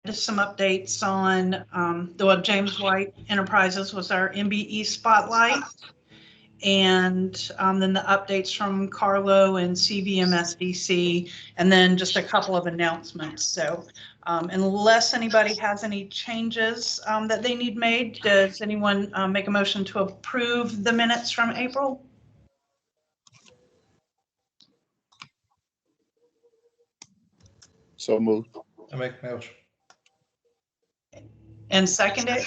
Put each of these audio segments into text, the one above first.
some updates on James White Enterprises was our MBE spotlight, and then the updates from Carlo and CVMSDC, and then just a couple of announcements. So unless anybody has any changes that they need made, does anyone make a motion to approve the minutes from April? So moved. I make a motion. And second it?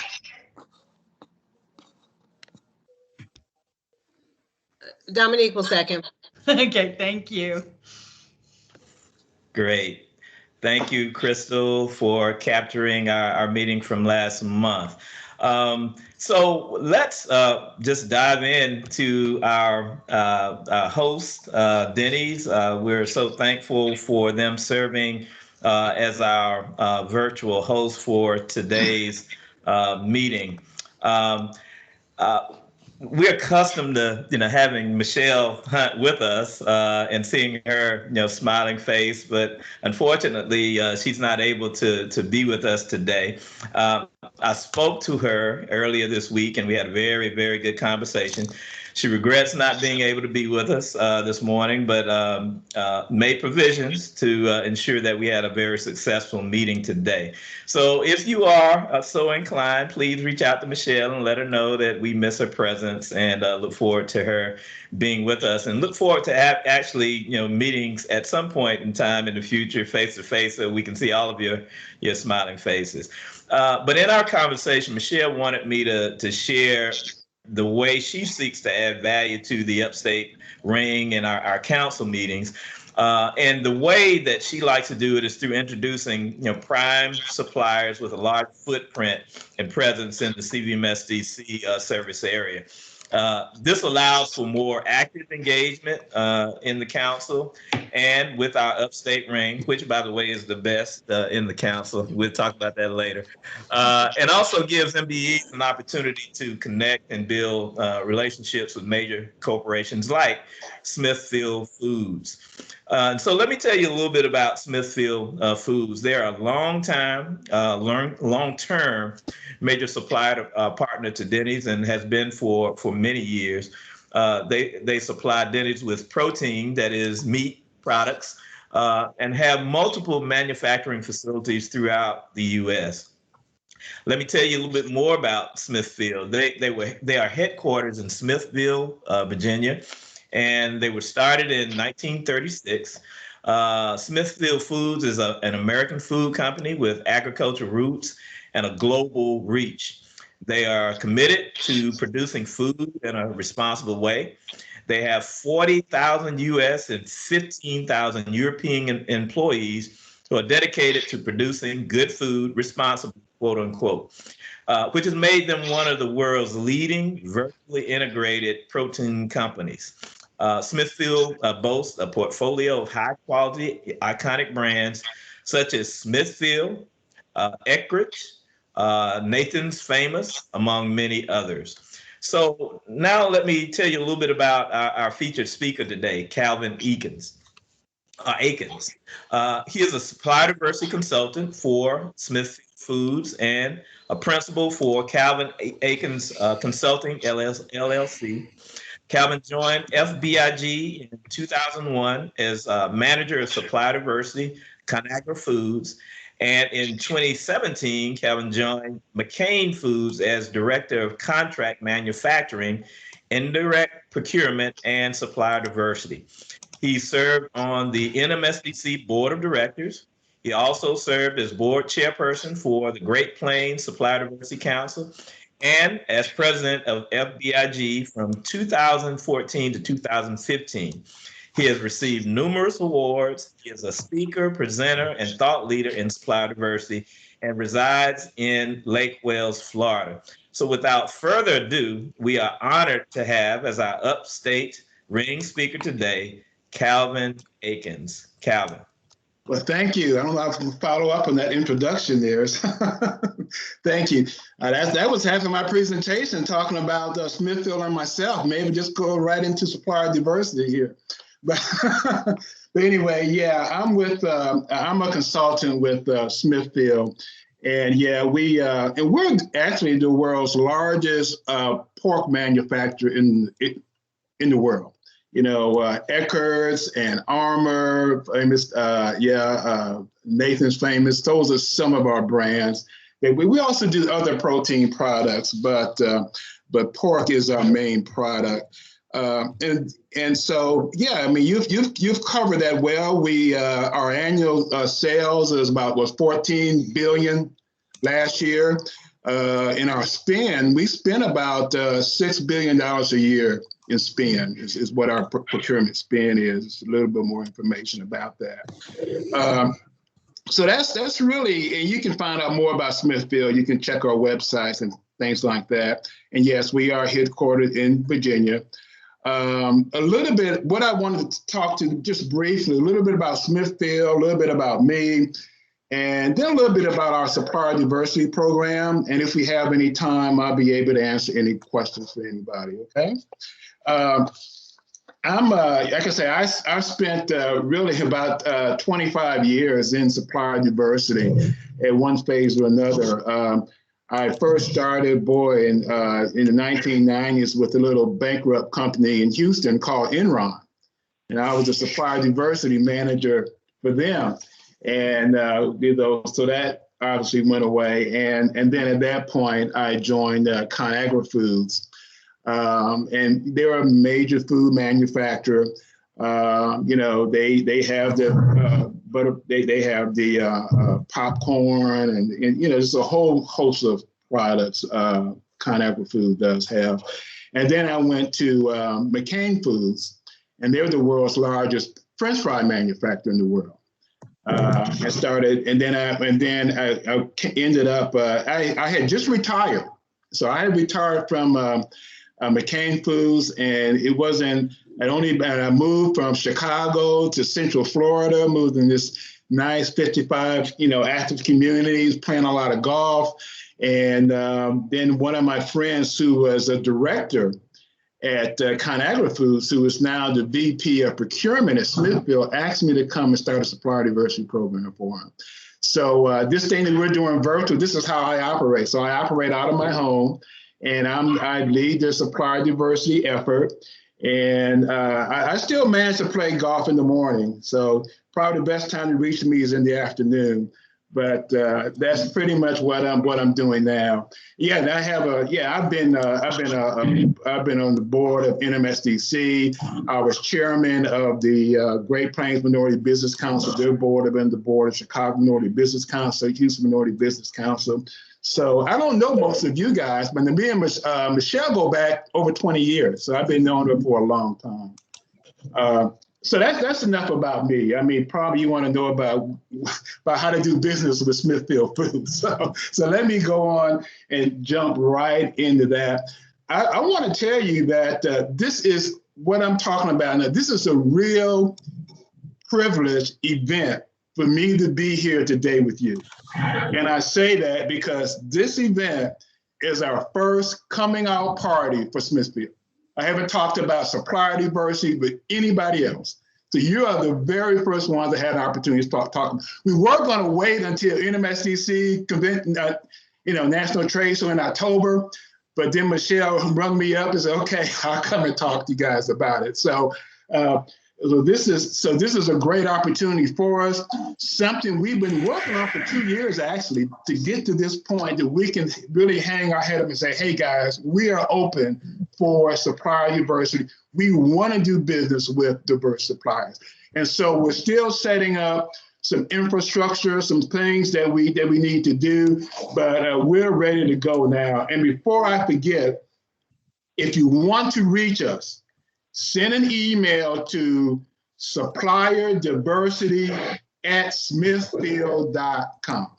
Dominique will second. Okay, thank you. Great. Thank you, Crystal, for capturing our meeting from last month. So let's just dive into our host, Denny's. We're so thankful for them serving as our virtual host for today's meeting. We're accustomed to, having Michelle Hunt with us and seeing her, smiling face, but unfortunately, she's not able to be with us today. I spoke to her earlier this week, and we had a very, very good conversation. She regrets not being able to be with us this morning, but made provisions to ensure that we had a very successful meeting today. So if you are so inclined, please reach out to Michelle and let her know that we miss her presence, and look forward to her being with us, and look forward to actually, meetings at some point in time in the future, face to face, so we can see all of your smiling faces. But in our conversation, Michelle wanted me to share the way she seeks to add value to the Upstate Ring and our council meetings. And the way that she likes to do it is through introducing, prime suppliers with a large footprint and presence in the CVMSDC service area. This allows for more active engagement in the council and with our Upstate Ring, which, by the way, is the best in the council. We'll talk about that later. And also gives MBEs an opportunity to connect and build relationships with major corporations like Smithfield Foods. So let me tell you a little bit about Smithfield Foods. They're a long-term major supplier partner to Denny's, and has been for many years. They supply Denny's with protein, that is meat products, and have multiple manufacturing facilities throughout the U.S. Let me tell you a little bit more about Smithfield. They are headquarters in Smithville, Virginia, and they were started in 1936. Smithfield Foods is an American food company with agricultural roots and a global reach. They are committed to producing food in a responsible way. They have 40,000 U.S. and 15,000 European employees who are dedicated to producing good food responsibly, quote unquote, which has made them one of the world's leading vertically integrated protein companies. Smithfield boasts a portfolio of high quality, iconic brands such as Smithfield, Eckrich, Nathan's Famous, among many others. So now let me tell you a little bit about our featured speaker today, Calvin Akins. He is a supply diversity consultant for Smithfield Foods and a principal for Calvin Akins Consulting LLC. Calvin joined FBIG in 2001 as manager of supply diversity, Conagra Foods. And in 2017, Calvin joined McCain Foods as Director of Contract Manufacturing, Indirect Procurement, and Supplier Diversity. He served on the NMSDC Board of Directors. He also served as board chairperson for the Great Plains Supplier Diversity Council and as president of FBIG from 2014 to 2015. He has received numerous awards. He is a speaker, presenter, and thought leader in supply diversity, and resides in Lake Wales, Florida. So without further ado, we are honored to have as our Upstate Ring speaker today, Calvin Akins. Calvin. Well, thank you. I don't know if I can follow up on that introduction there. Thank you. That was half of my presentation, talking about Smithfield and myself. Maybe just go right into supplier diversity here. But anyway, yeah, I'm a consultant with Smithfield, And yeah, we're actually the world's largest pork manufacturer in the world. You know, Eckert's and Armour, famous, Nathan's Famous. Those are some of our brands. We also do other protein products, but pork is our main product. And so, yeah, I mean, you've covered that well. Our annual sales was 14 billion last year. In our spend, we spend about $6 billion a year in spend is what our procurement spend is. It's a little bit more information about that. So that's really, and you can find out more about Smithfield. You can check our websites and things like that. And yes, we are headquartered in Virginia. A little bit, what I wanted to talk to just briefly, a little bit about Smithfield, a little bit about me, and then a little bit about our supplier diversity program. And if we have any time, I'll be able to answer any questions for anybody, okay? I'm, like I say, I've spent really about 25 years in supplier diversity at one phase or another. I first started, in the 1990s with a little bankrupt company in Houston called Enron. And I was a supplier diversity manager for them. And so that obviously went away. And then at that point, I joined ConAgra Foods. And they're a major food manufacturer. You know, they have the butter, they have the popcorn and you know, there's a whole host of products ConAgra Food does have. And then I went to McCain Foods, and they're the world's largest French fry manufacturer in the world. I started, and then I ended up. I had just retired, so I had retired from McCain Foods, and it wasn't. I moved from Chicago to Central Florida, moved in this nice 55, active communities, playing a lot of golf, and then one of my friends who was a director at ConAgra Foods, who is now the VP of procurement at Smithfield, asked me to come and start a supplier diversity program for him. So this thing that we're doing virtual, this is how I operate. So I operate out of my home, and I lead the supplier diversity effort. And I still manage to play golf in the morning. So probably the best time to reach me is in the afternoon. But that's pretty much what I'm doing now. Yeah, and I've been on the board of NMSDC. I was chairman of the Great Plains Minority Business Council. Their board. I've been the board of Chicago Minority Business Council, Houston Minority Business Council. So I don't know most of you guys, but me and Michelle go back over 20 years. So I've been knowing her for a long time. So that's enough about me. I mean, probably you want to know about how to do business with Smithfield Foods. So let me go on and jump right into that. I want to tell you that this is what I'm talking about now. This is a real privileged event for me to be here today with you. And I say that because this event is our first coming out party for Smithfield. I haven't talked about supplier diversity with anybody else. So you are the very first ones that had an opportunity to start talking. We were going to wait until NMSDC National Trade Show in October, but then Michelle rung me up and said, "Okay, I'll come and talk to you guys about it." So this is a great opportunity for us. Something we've been working on for 2 years actually to get to this point that we can really hang our head up and say, "Hey guys, we are open for supplier diversity. We want to do business with diverse suppliers." And so we're still setting up some infrastructure, some things that we need to do, but we're ready to go now. And before I forget, if you want to reach us, send an email to supplierdiversity@smithfield.com.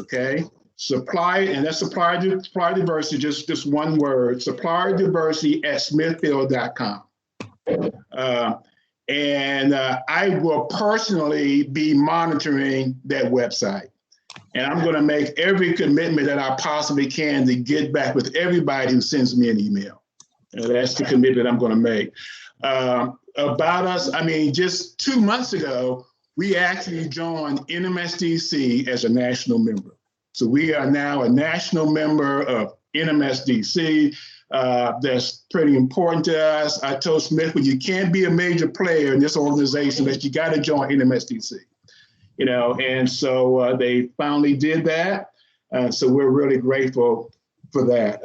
Okay? That's supplier diversity, just one word, supplierdiversity@smithfield.com. And I will personally be monitoring that website. And I'm going to make every commitment that I possibly can to get back with everybody who sends me an email. That's the commitment I'm going to make. About us, I mean, just 2 months ago, we actually joined NMSDC as a national member. So we are now a national member of NMSDC. That's pretty important to us. I told Smith, well, you can't be a major player in this organization, that you got to join NMSDC. You know, and so they finally did that. So we're really grateful for that.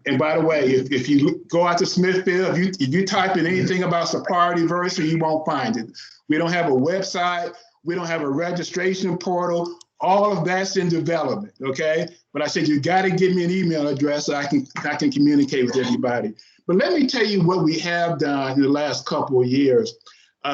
And by the way, if you go out to Smithfield, if you type in anything about supplier diversity, you won't find it. We don't have a website. We don't have a registration portal. All of that's in development, okay? But I said, you got to give me an email address so I can communicate with everybody. But let me tell you what we have done in the last couple of years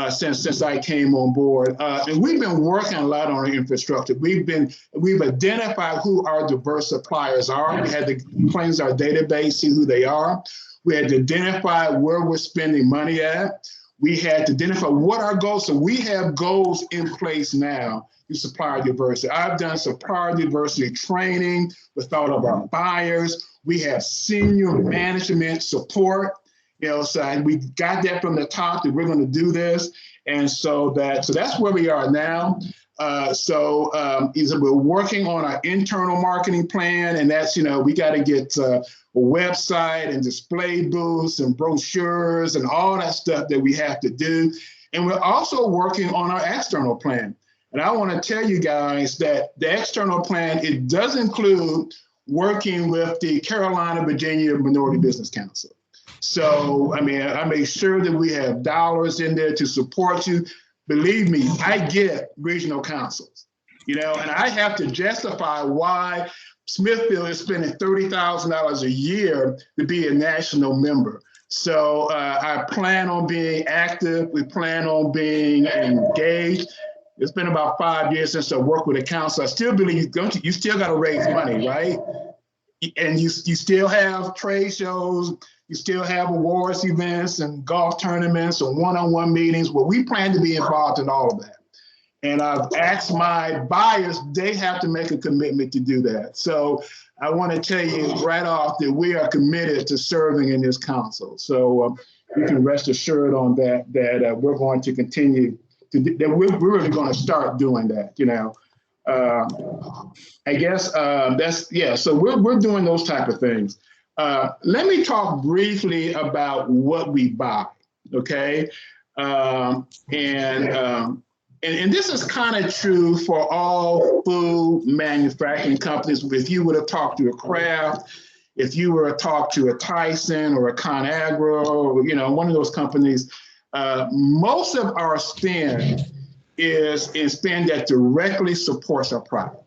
since I came on board. And we've been working a lot on our infrastructure. We've identified who our diverse suppliers are. We had to cleanse our database, see who they are. We had to identify where we're spending money at. We had to identify what our goals. So we have goals in place now to supplier diversity. I've done supplier diversity training with all of our buyers. We have senior management support. You know, so we got that from the top that we're going to do this, and so that's where we are now. We're working on our internal marketing plan, and that's, you know, we got to get a website and display booths and brochures and all that stuff that we have to do. And we're also working on our external plan. And I want to tell you guys that the external plan, it does include working with the Carolina, Virginia Minority Business Council. So, I mean, I make sure that we have dollars in there to support you. Believe me, I get regional councils, you know, and I have to justify why Smithfield is spending $30,000 a year to be a national member. So I plan on being active. We plan on being engaged. It's been about 5 years since I worked with a council. I still believe you still got to raise money, right? And you still have trade shows. You still have awards events and golf tournaments and one-on-one meetings. Well, we plan to be involved in all of that. And I've asked my buyers, they have to make a commitment to do that. So I want to tell you right off that we are committed to serving in this council. So you can rest assured on that, we're going to continue to, that we're really going to start doing that, you know. I guess that's, yeah, so we're doing those type of things. Let me talk briefly about what we buy, okay? And this is kind of true for all food manufacturing companies. If you would have talked to a Kraft, if you were to talk to a Tyson or a ConAgra, or, you know, one of those companies, most of our spend is spend that directly supports our product,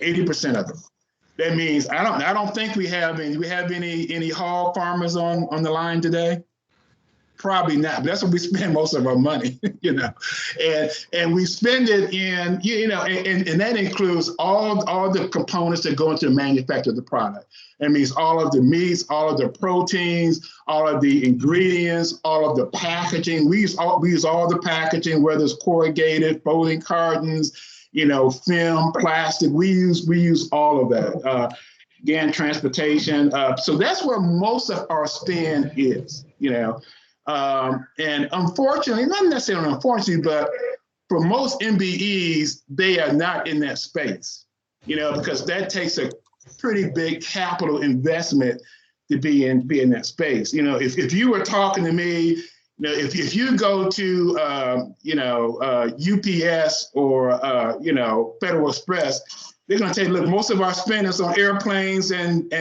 80% of it. That means I don't think we have any hog farmers on the line today. Probably not, but that's where we spend most of our money, you know, and we spend it in, you know, and that includes all the components that go into the manufacture of the product. That means all of the meats, all of the proteins, all of the ingredients, all of the packaging. We use all the packaging, whether it's corrugated, folding cartons, you know, film, plastic. We use all of that. Again, transportation. So that's where most of our spend is, you know. And unfortunately, not necessarily unfortunately, but for most MBEs, they are not in that space, you know, because that takes a pretty big capital investment to be in that space. You know, if you were talking to me, you know, if you go to, you know, UPS or, you know, Federal Express, they're going to tell you, look, most of our spend is on airplanes and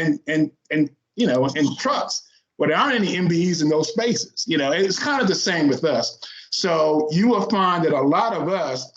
you know, and trucks. Well, there aren't any MBEs in those spaces. You know, it's kind of the same with us. So you will find that a lot of us,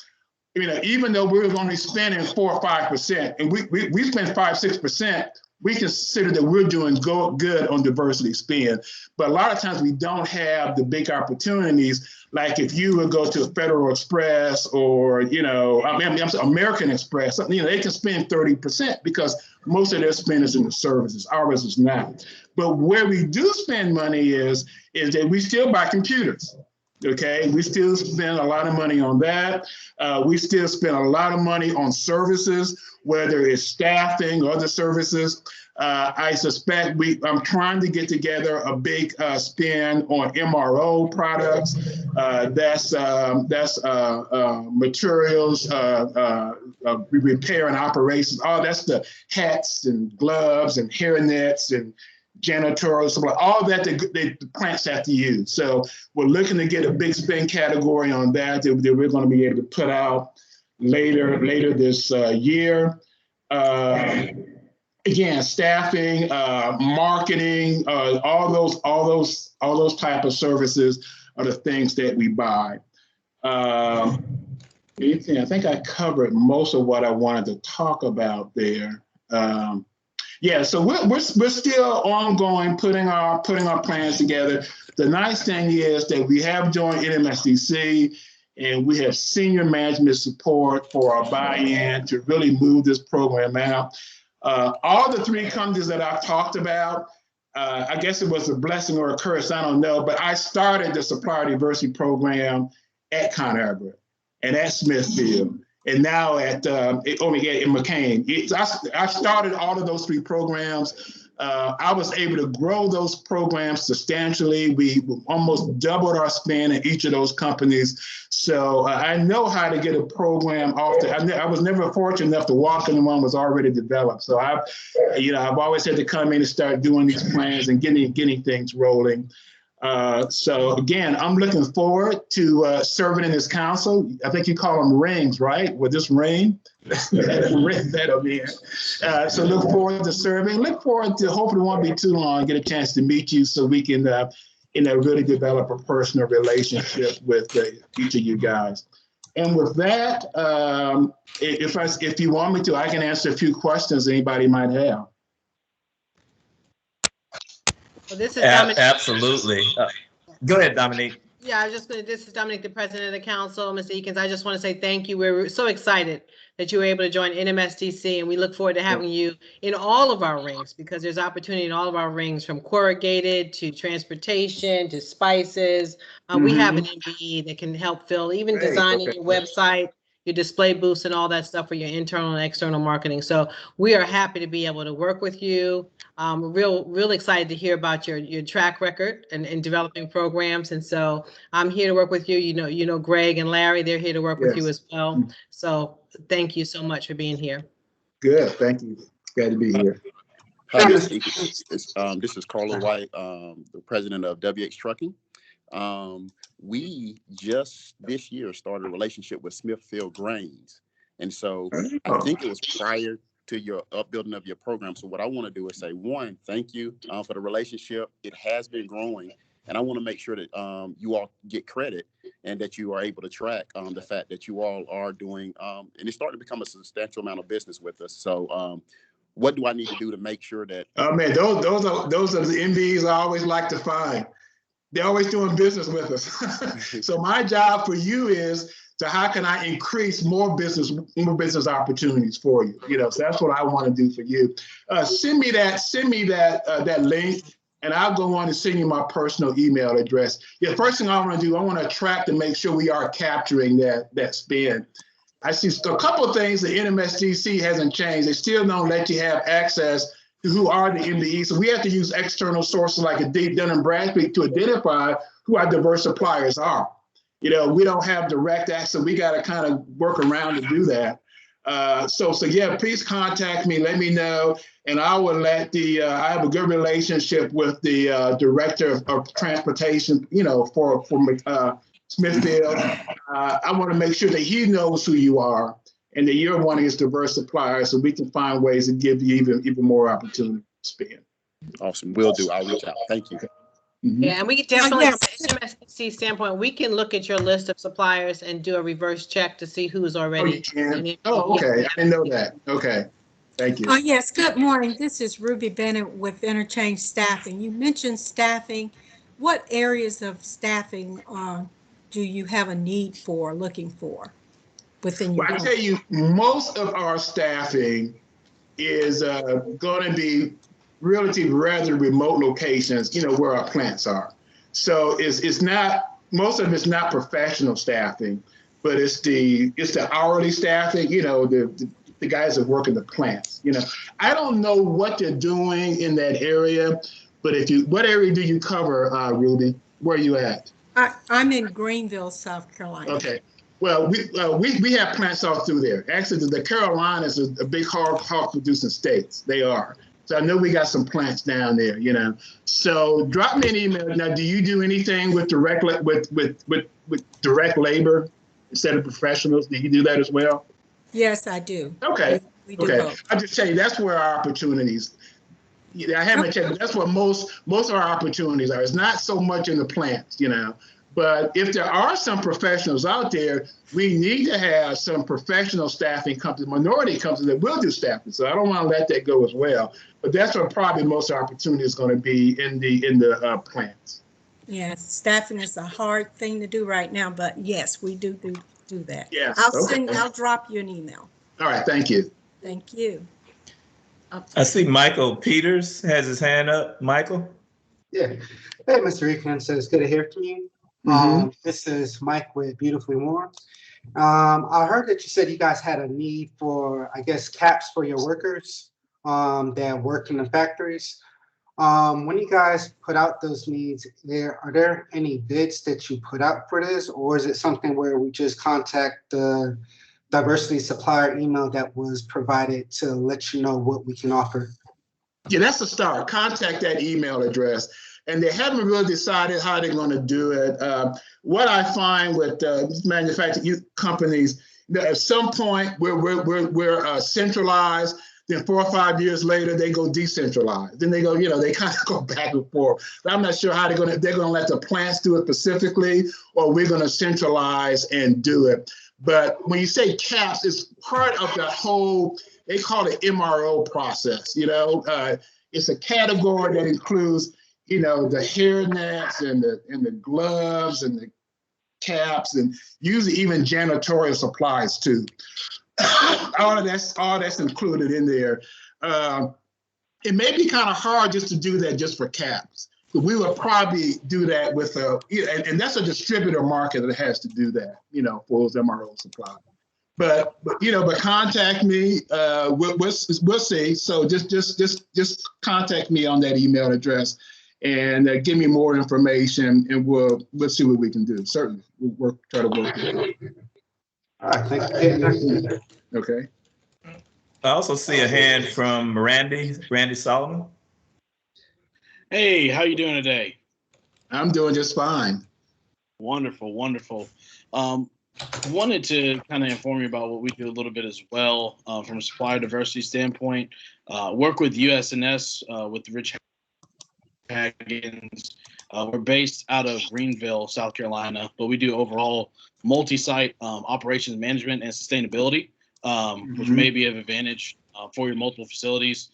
you know, even though we're only spending 4 or 5%, and we spend 5-6%, we consider that we're doing good on diversity spend. But a lot of times we don't have the big opportunities. Like if you would go to a Federal Express or, you know, I'm sorry, American Express, you know, they can spend 30% because most of their spend is in the services. Ours is not. But where we do spend money is that we still buy computers. Okay, we still spend a lot of money on that. We still spend a lot of money on services, whether it's staffing or other services. I suspect I'm trying to get together a big spin on MRO products. That's materials, repair and operations. Oh, that's the hats and gloves and hairnets and janitorial supply, all that the plants have to use. So we're looking to get a big spend category on that we're going to be able to put out later this year. Again, staffing, marketing, all those type of services are the things that we buy. I think I covered most of what I wanted to talk about there. Yeah, so we're still ongoing, putting our plans together. The nice thing is that we have joined NMSDC, and we have senior management support for our buy-in to really move this program out. All the three companies that I've talked about, I guess it was a blessing or a curse, I don't know, but I started the Supplier Diversity Program at ConAgra and at Smithfield. And now at McCain. I started all of those three programs. I was able to grow those programs substantially. We almost doubled our spend in each of those companies. So I know how to get a program off. I was never fortunate enough to walk into one that was already developed. So I've always had to come in and start doing these plans and getting things rolling. So again, I'm looking forward to serving in this council. I think you call them rings, right? With this ring, that'll be it. So look forward to serving. Look forward to, hopefully it won't be too long, get a chance to meet you so we can really develop a personal relationship with each of you guys. And with that, if you want me to, I can answer a few questions anybody might have. Well, this is Dominique. Absolutely. Go ahead, Dominique. Yeah, this is Dominique, the president of the council. Mr. Eakins, I just want to say thank you. We're so excited that you were able to join NMSDC, and we look forward to having you in all of our rings, because there's opportunity in all of our rings, from corrugated to transportation to spices. We have an MBE that can help fill, even designing your website, your display booths and all that stuff for your internal and external marketing. So we are happy to be able to work with you. We're real excited to hear about your track record and developing programs. And so I'm here to work with you. You know, Greg and Larry, they're here to work with you as well. So thank you so much for being here. Good, thank you. Glad to be here. Hi, this is Carla White, the president of WH Trucking. We just this year started a relationship with Smithfield Grains. And so I think it was prior to your upbuilding of your program. So what I want to do is say, one, thank you for the relationship. It has been growing. And I want to make sure that you all get credit and that you are able to track the fact that you all are doing, and it's starting to become a substantial amount of business with us. So what do I need to do to make sure that? Oh man, those are the MBEs I always like to find. They're always doing business with us. So my job for you is to how can I increase more business opportunities for you? So that's what I want to do for you. Send me that link, and I'll go on and send you my personal email address. Yeah, first thing I want to do, I want to track and make sure we are capturing that spend. I see a couple of things that NMSDC hasn't changed. They still don't let you have access to who are the MBEs. So we have to use external sources like a Dun & Bradstreet to identify who our diverse suppliers are. We don't have direct access. We got to kind of work around to do that. So yeah, please contact me. Let me know, and I will let I have a good relationship with the director of transportation. For Smithfield. I want to make sure that he knows who you are and that you're one of his diverse suppliers, so we can find ways to give you even more opportunity to spend. Awesome, will do. I'll reach out. Thank you. Yeah, and we definitely, from an NMSDC standpoint, we can look at your list of suppliers and do a reverse check to see who's already. Okay. I didn't know that. Okay. Thank you. Oh, yes. Good morning. This is Ruby Bennett with Interchange Staffing. You mentioned staffing. What areas of staffing do you have a need for, looking for within your company? I tell you, most of our staffing is going to be relatively rather remote locations, where our plants are. So it's not, most of it's not professional staffing, but it's the hourly staffing, the the guys that work in the plants. You know, I don't know what they're doing in that area, but what area do you cover, Ruby? Where are you at? I'm in Greenville, South Carolina. Okay. Well, we have plants all through there. Actually, the Carolinas are a big hog producing states. They are. So I know we got some plants down there, you know. So drop me an email. Now, do you do anything with direct labor instead of professionals? Do you do that as well? Yes, I do. Okay. We do Okay. both. I'll just tell you, that's where our opportunities. I haven't checked, but that's where most of our opportunities are. It's not so much in the plants, you know. But if there are some professionals out there, we need to have some professional staffing companies, minority companies that will do staffing. So I don't want to let that go as well. But that's where probably most of our opportunity is going to be in the plants. Yes, staffing is a hard thing to do right now, but yes, we do that. Yes. I'll drop you an email. All right. Thank you. Thank you. I see Michael Peters has his hand up. Michael? Yeah. Hey, Mr. Eakins, so it's good to hear from you. This is Mike with Beautifully Warm. I heard that you said you guys had a need for, I guess, caps for your workers that work in the factories. When you guys put out those needs, are there any bids that you put out for this, or is it something where we just contact the diversity supplier email that was provided to let you know what we can offer? Yeah, that's the start. Contact that email address. And they haven't really decided how they're going to do it. What I find with manufacturing companies, at some point we're centralized. Then 4 or 5 years later, they go decentralized. Then they go, you know, they kind of go back and forth. But I'm not sure how they're going to let the plants do it specifically, or we're going to centralize and do it. But when you say caps, it's part of that whole, they call it MRO process. You know, it's a category that includes, you know, the hair nets and the gloves and the caps, and usually even janitorial supplies too. all that's included in there. It may be kind of hard just to do that just for caps. But we would probably do that with and that's a distributor market that has to do that, you know, for those MRO supplies. But you know, but contact me. We'll see. So just contact me on that email address and give me more information, and we'll see what we can do. Certainly, we'll try to work with it. All right, thank you. Okay. I also see a hand from Randy Solomon. Hey, how you doing today? I'm doing just fine. Wonderful, wonderful. Wanted to kind of inform you about what we do a little bit as well from a supplier diversity standpoint. Work with USNS with Rich Haggins. We're based out of Greenville, South Carolina, but we do overall multi-site operations management and sustainability, which may be of advantage for your multiple facilities.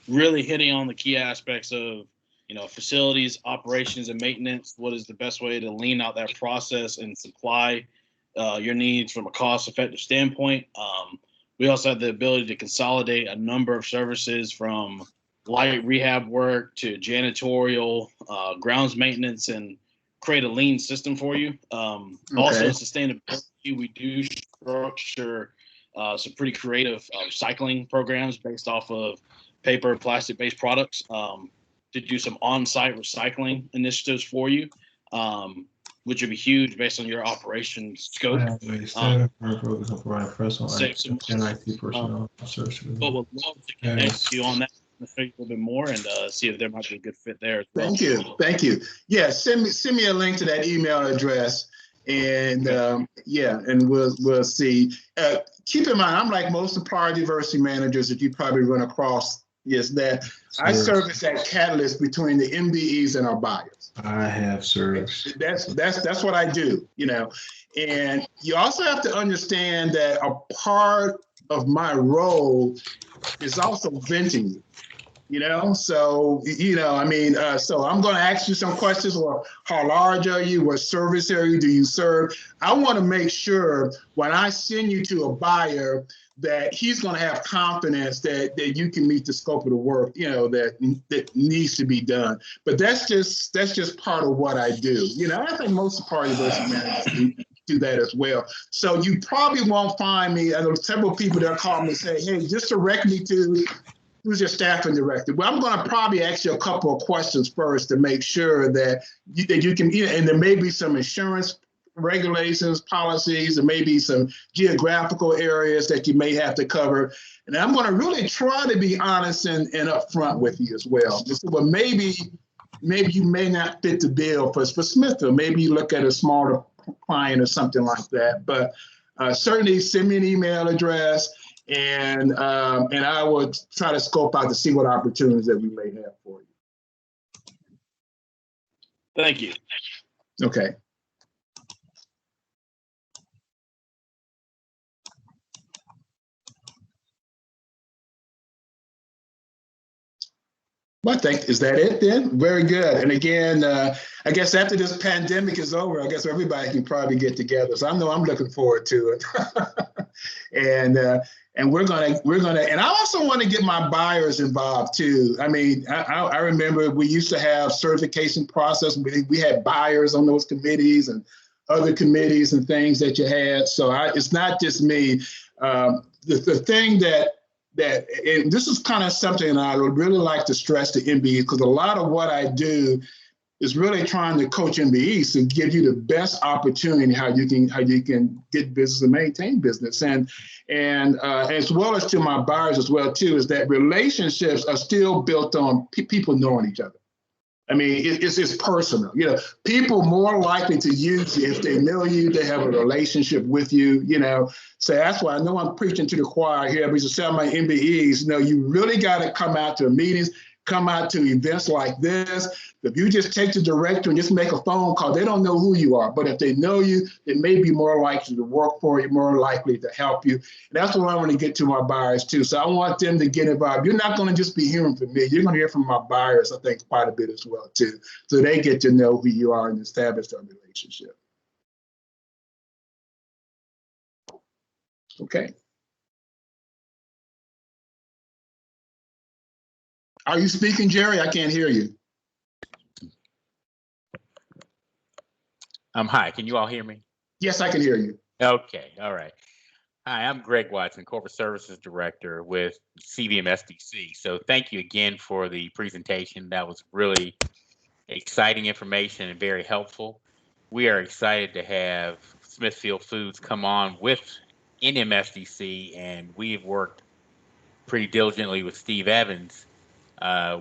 Really hitting on the key aspects of, you know, facilities, operations, and maintenance. What is the best way to lean out that process and supply your needs from a cost-effective standpoint? We also have the ability to consolidate a number of services from light rehab work to janitorial, grounds maintenance, and create a lean system for you. Also, sustainability, we do structure some pretty creative recycling programs based off of paper, plastic-based products to do some on-site recycling initiatives for you, which would be huge based on your operation scope. But we'd love to connect you on that a little bit more and see if there might be a good fit there as well. Thank you. Yeah, send me a link to that email address, and and we'll see. Keep in mind, I'm like most supplier diversity managers that you probably run across. Yes, that I serve as that catalyst between the MBEs and our buyers. I have served. That's what I do, you know. And you also have to understand that a part of my role is also venting you. You know, so, you know, I mean, so I'm going to ask you some questions. Or how large are you? What service area do you serve? I want to make sure when I send you to a buyer that he's going to have confidence that you can meet the scope of the work, you know, that needs to be done. But that's just part of what I do. You know, I think most supplier diversity managers do that as well. So you probably won't find me. I know several people that call me and say, hey, just direct me to who's your staffing director. Well, I'm going to probably ask you a couple of questions first to make sure that you can, and there may be some insurance regulations, policies, and maybe some geographical areas that you may have to cover. And I'm going to really try to be honest and upfront with you as well. Well, maybe you may not fit the bill for Smithfield. Maybe you look at a smaller client or something like that. But certainly send me an email address, and I will try to scope out to see what opportunities that we may have for you. Thank you. Okay. Well, is that it then? Very good. And again, I guess after this pandemic is over, I guess everybody can probably get together. So I know I'm looking forward to it. And we're gonna, and I also want to get my buyers involved too. I mean, I remember we used to have certification process. We had buyers on those committees and other committees and things that you had. So it's not just me. The thing that and this is kind of something I would really like to stress to MBE, because a lot of what I do is really trying to coach MBEs to give you the best opportunity how you can get business and maintain business, and as well as to my buyers as well too, is that relationships are still built on people knowing each other. I mean, it's personal. You know, people more likely to use you if they know you, they have a relationship with you, you know. So that's why I know I'm preaching to the choir here, but to tell my MBEs, you know, you really got to come out to meetings, come out to events like this. If you just take the director and just make a phone call, they don't know who you are. But if they know you, they may be more likely to work for you, more likely to help you. And that's what I want to get to my buyers too. So I want them to get involved. You're not going to just be hearing from me. You're going to hear from my buyers, I think, quite a bit as well too. So they get to know who you are and establish that relationship. Okay. Are you speaking, Jerry? I can't hear you. Hi, can you all hear me? Yes, I can hear you. Okay, all right. Hi, I'm Greg Watson, Corporate Services Director with CVM SDC. So thank you again for the presentation. That was really exciting information and very helpful. We are excited to have Smithfield Foods come on with NMSDC, and we have worked pretty diligently with Steve Evans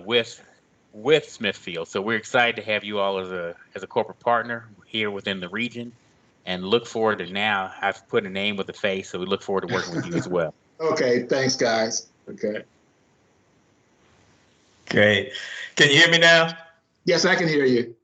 with Smithfield. So we're excited to have you all as a corporate partner here within the region, and look forward to now I've put a name with a face. So we look forward to working with you as well. Okay, thanks guys. Okay. Great. Can you hear me now? Yes, I can hear you.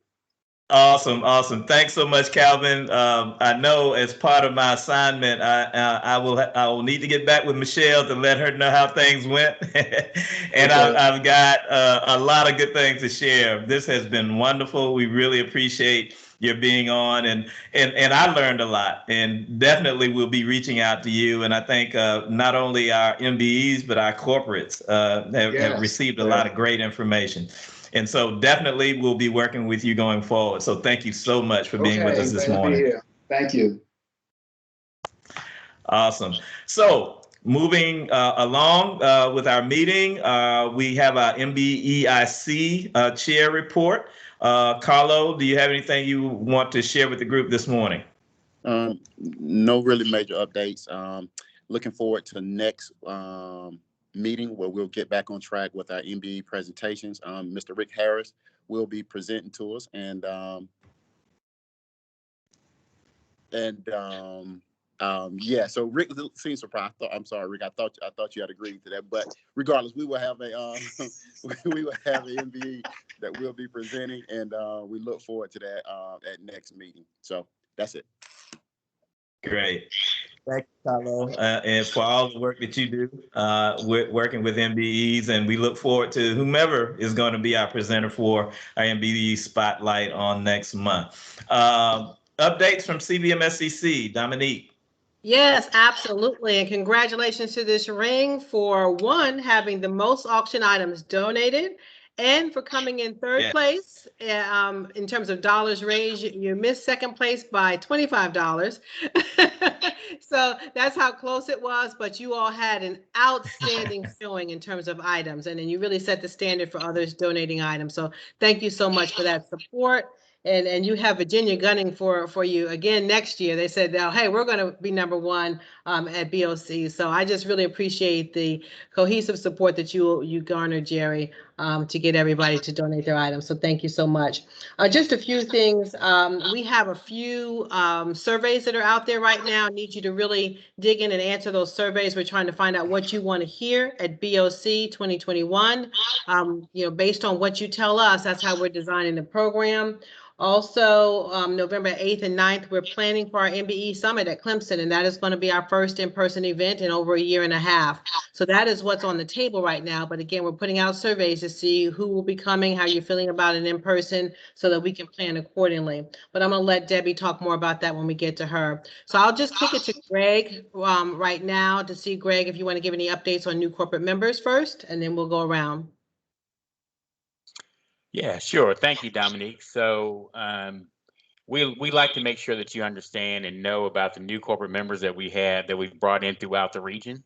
Awesome, awesome. Thanks so much, Calvin. I know as part of my assignment, I will need to get back with Michelle to let her know how things went. And okay. I've got a lot of good things to share. This has been wonderful. We really appreciate your being on, and I learned a lot, and definitely we'll be reaching out to you. And I think not only our MBEs, but our corporates have received a lot of great information. And so definitely we'll be working with you going forward. So thank you so much for being with us this morning. Thank you. Awesome. So moving along with our meeting, we have our MBEIC chair report. Carlo, do you have anything you want to share with the group this morning? No really major updates. Looking forward to the next meeting where we'll get back on track with our MBE presentations. Mr. Rick Harris will be presenting to us, and yeah. So Rick seems surprised. I'm sorry, Rick. I thought you had agreed to that, but regardless, we will have a we will have an MBE that we'll be presenting, and we look forward to that at next meeting. So that's it. Great. Thank you, Carlo, and for all the work that you do working with MBEs, and we look forward to whomever is going to be our presenter for our MBE Spotlight on next month. Updates from CVM SDC, Dominique. Yes, absolutely, and congratulations to this ring for one, having the most auction items donated, and for coming in third Yes. place. In terms of dollars raised, you missed second place by $25. So that's how close it was, but you all had an outstanding showing in terms of items, and then you really set the standard for others donating items. So thank you so much for that support. And you have Virginia gunning for you again next year. They said, oh, hey, we're going to be #1 at BOC. So I just really appreciate the cohesive support that you garnered, Jerry, to get everybody to donate their items. So thank you so much. Just a few things. We have a few surveys that are out there right now. I need you to really dig in and answer those surveys. We're trying to find out what you want to hear at BOC 2021. Based on what you tell us, that's how we're designing the program. Also, November 8th and 9th, we're planning for our Mbe Summit at Clemson, and that is going to be our first in-person event in over a year and a half. So that is what's on the table right now. But again, we're putting out surveys to see who will be coming, how you're feeling about it in person, so that we can plan accordingly. But I'm going to let Debbie talk more about that when we get to her. So I'll just kick it to Greg right now to see, Greg, if you want to give any updates on new corporate members first, and then we'll go around. Yeah, sure. Thank you, Dominique. So we like to make sure that you understand and know about the new corporate members that we've brought in throughout the region.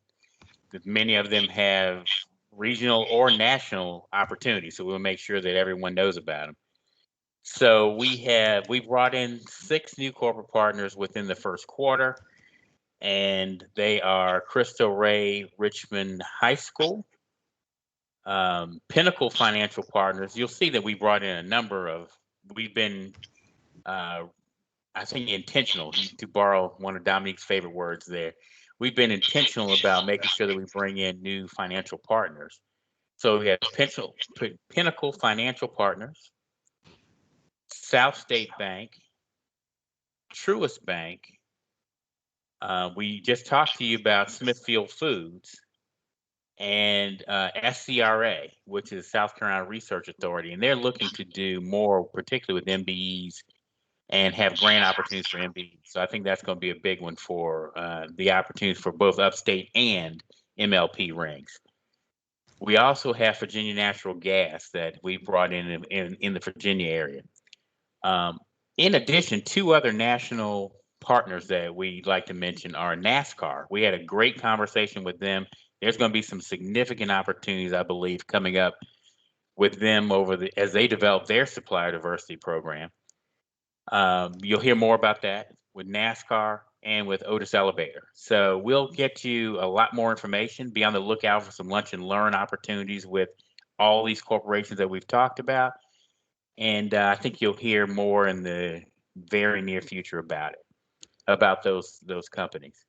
Because many of them have regional or national opportunities, so we'll make sure that everyone knows about them. So we brought in 6 new corporate partners within the first quarter, and they are Cristo Rey Richmond High School, Pinnacle Financial Partners. You'll see that we brought in a number of, we've been, I think, intentional, to borrow one of Dominique's favorite words there. We've been intentional about making sure that we bring in new financial partners. So we have Pinnacle Financial Partners, South State Bank, Truist Bank. We just talked to you about Smithfield Foods, and SCRA, which is South Carolina Research Authority, and they're looking to do more, particularly with MBEs, and have grant opportunities for MBEs. So I think that's going to be a big one for the opportunities for both upstate and MLP rings. We also have Virginia Natural Gas that we brought in the Virginia area. In addition, 2 other national partners that we'd like to mention are NASCAR. We had a great conversation with them. There's going to be some significant opportunities, I believe, coming up with them as they develop their supplier diversity program. You'll hear more about that with NASCAR and with Otis Elevator. So we'll get you a lot more information. Be on the lookout for some lunch and learn opportunities with all these corporations that we've talked about. And I think you'll hear more in the very near future about those companies.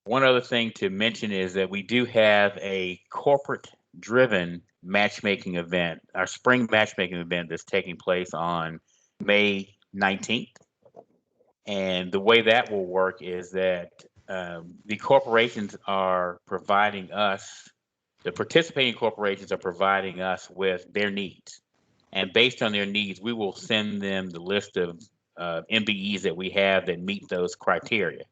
One other thing to mention is that we do have a corporate-driven matchmaking event, our spring matchmaking event that's taking place on May 19th. And the way that will work is that the corporations are providing us, the participating corporations are providing us with their needs. And based on their needs, we will send them the list of MBEs that we have that meet those criteria.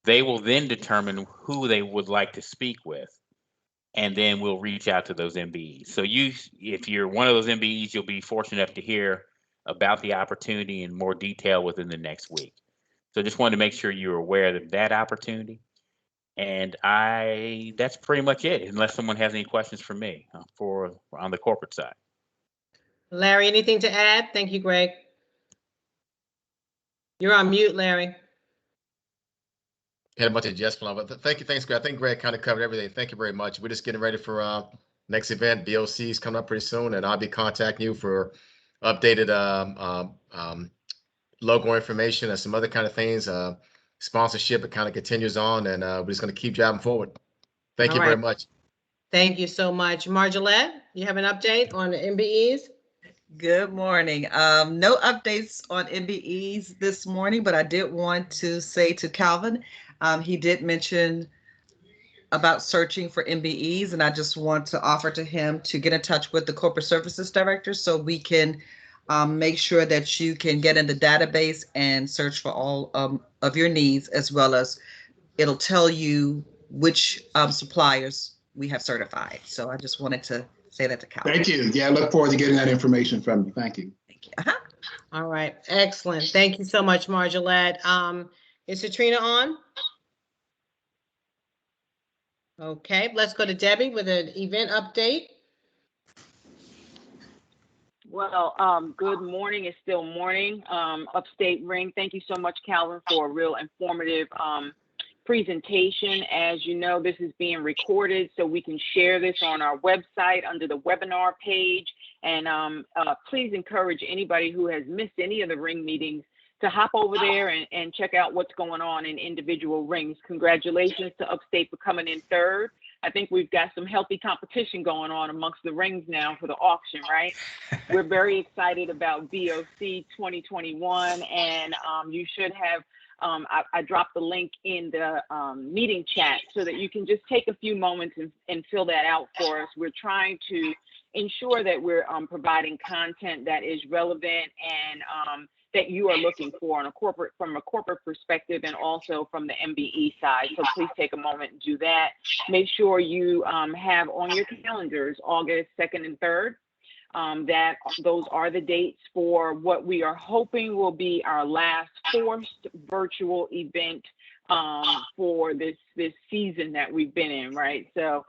They will then determine who they would like to speak with, and then we'll reach out to those MBEs. So if you're one of those MBEs, you'll be fortunate enough to hear about the opportunity in more detail within the next week. So just wanted to make sure you're aware of that opportunity. And that's pretty much it, unless someone has any questions for me on the corporate side. Larry, anything to add? Thank you, Greg. You're on mute, Larry. Had a bunch of just flow, but thanks, Greg. I think Greg kind of covered everything. Thank you very much. We're just getting ready for next event. BOC is coming up pretty soon, and I'll be contacting you for updated logo information and some other kind of things. Sponsorship, it kind of continues on, and we're just going to keep driving forward. Thank you very much. Thank you so much. Margolette, you have an update on the MBEs? Good morning. No updates on MBEs this morning, but I did want to say to Calvin, he did mention about searching for MBEs, and I just want to offer to him to get in touch with the Corporate Services Director so we can make sure that you can get in the database and search for all of your needs, as well as it'll tell you which suppliers we have certified. So I just wanted to say that to Calvin. Thank you. Yeah, I look forward to getting that information from you. Thank you. Thank you. Uh-huh. All right, excellent. Thank you so much, Margolette. Is Katrina on? Okay, let's go to Debbie with an event update. Well, good morning. It's still morning. Upstate Ring. Thank you so much, Calvin, for a real informative presentation. As you know, this is being recorded, so we can share this on our website under the webinar page. And please encourage anybody who has missed any of the ring meetings to hop over there and check out what's going on in individual rings. Congratulations to Upstate for coming in third. I think we've got some healthy competition going on amongst the rings now for the auction, right? We're very excited about BOC 2021, and you should have, I dropped the link in the meeting chat so that you can just take a few moments and fill that out for us. We're trying to ensure that we're providing content that is relevant and that you are looking for from a corporate perspective and also from the MBE side. So please take a moment and do that. Make sure you have on your calendars August 2nd and 3rd. Those are the dates for what we are hoping will be our last forced virtual event for this season that we've been in, right? So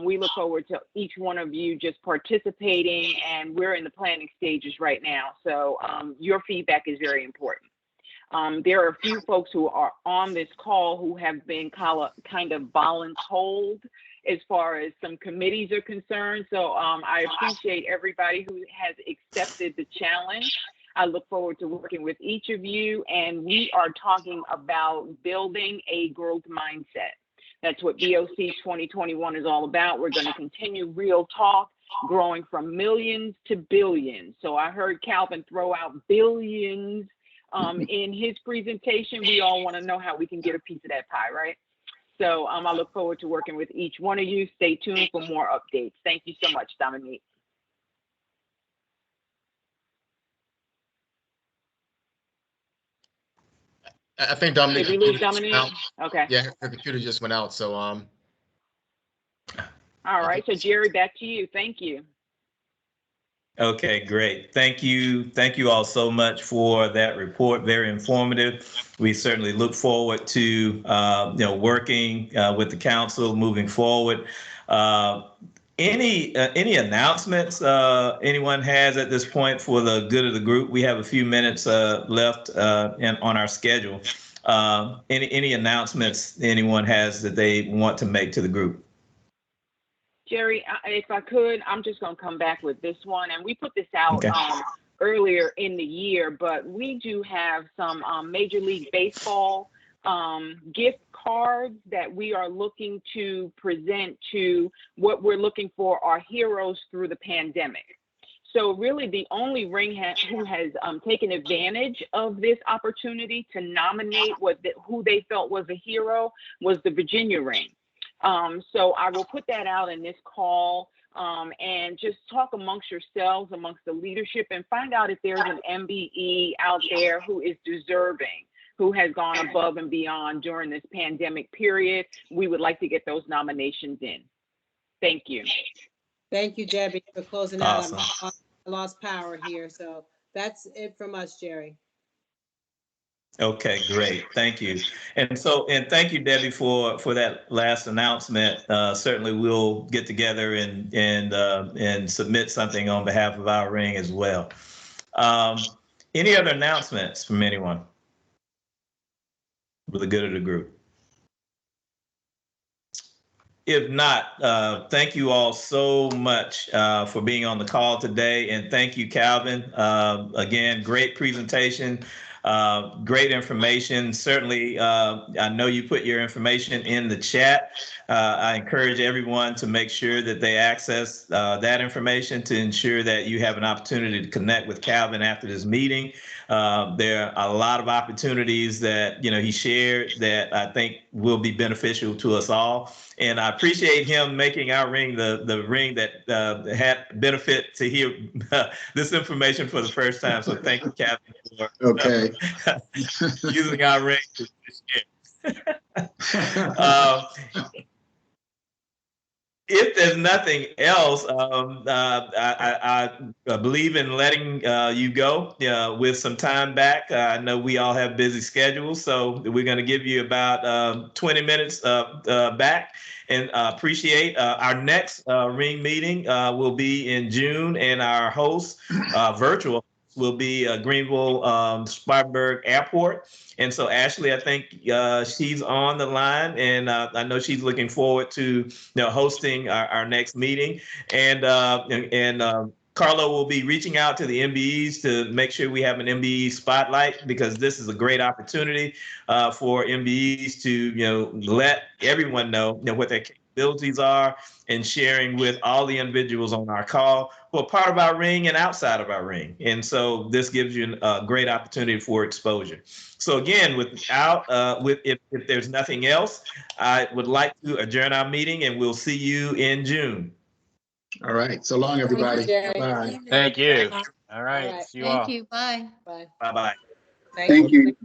we look forward to each one of you just participating, and we're in the planning stages right now. So your feedback is very important. There are a few folks who are on this call who have been kind of voluntold as far as some committees are concerned. So I appreciate everybody who has accepted the challenge. I look forward to working with each of you, and we are talking about building a growth mindset. That's what BOC 2021 is all about. We're going to continue real talk, growing from millions to billions. So I heard Calvin throw out billions in his presentation. We all want to know how we can get a piece of that pie, right? So I look forward to working with each one of you. Stay tuned for more updates. Thank you so much, Dominique. I think Dominique. Did we lose Dominique? Okay. Yeah, her computer just went out. So all right. So Jerry, back to you. Thank you. Okay, great. Thank you. Thank you all so much for that report. Very informative. We certainly look forward to working with the council moving forward. Any announcements anyone has at this point for the good of the group? We have a few minutes left on our schedule. Any announcements anyone has that they want to make to the group? Jerry, if I could, I'm just going to come back with this one. And we put this out earlier in the year, but we do have some Major League Baseball gift cards that we are looking to present to what we're looking for our heroes through the pandemic. So really the only ring who has taken advantage of this opportunity to nominate who they felt was a hero was the Virginia ring. So I will put that out in this call and just talk amongst yourselves, amongst the leadership, and find out if there's an MBE out there who is deserving, who has gone above and beyond during this pandemic period. We would like to get those nominations in. Thank you. Thank you, Debbie, for closing Awesome. out. I lost power here. So that's it from us, Jerry. Okay, great. Thank you. And thank you, Debbie, for that last announcement. Certainly we'll get together and submit something on behalf of our ring as well. Any other announcements from anyone for the good of the group? If not, thank you all so much for being on the call today. And thank you, Calvin. Again, great presentation. Great information. Certainly, I know you put your information in the chat. I encourage everyone to make sure that they access that information to ensure that you have an opportunity to connect with Calvin after this meeting. There are a lot of opportunities that he shared that I think will be beneficial to us all. And I appreciate him making our ring the ring that had benefit to hear this information for the first time. So thank you, Calvin, for using our ring to share. if there's nothing else, I believe in letting you go with some time back. I know we all have busy schedules, so we're going to give you about 20 minutes back, and appreciate our next ring meeting will be in June, and our host virtual will be Greenville Spartanburg Airport. And so Ashley, I think she's on the line, and I know she's looking forward to hosting our next meeting. And Carlo will be reaching out to the MBEs to make sure we have an MBE spotlight, because this is a great opportunity for MBEs to let everyone know what their capabilities are, and sharing with all the individuals on our call who are part of our ring and outside of our ring. And so this gives you a great opportunity for exposure. So again, if there's nothing else, I would like to adjourn our meeting, and we'll see you in June. All right. So long, everybody. Jerry. Bye. Thank you. All right. right. See you all. Thank you. Bye. Bye. Bye-bye. Thank you.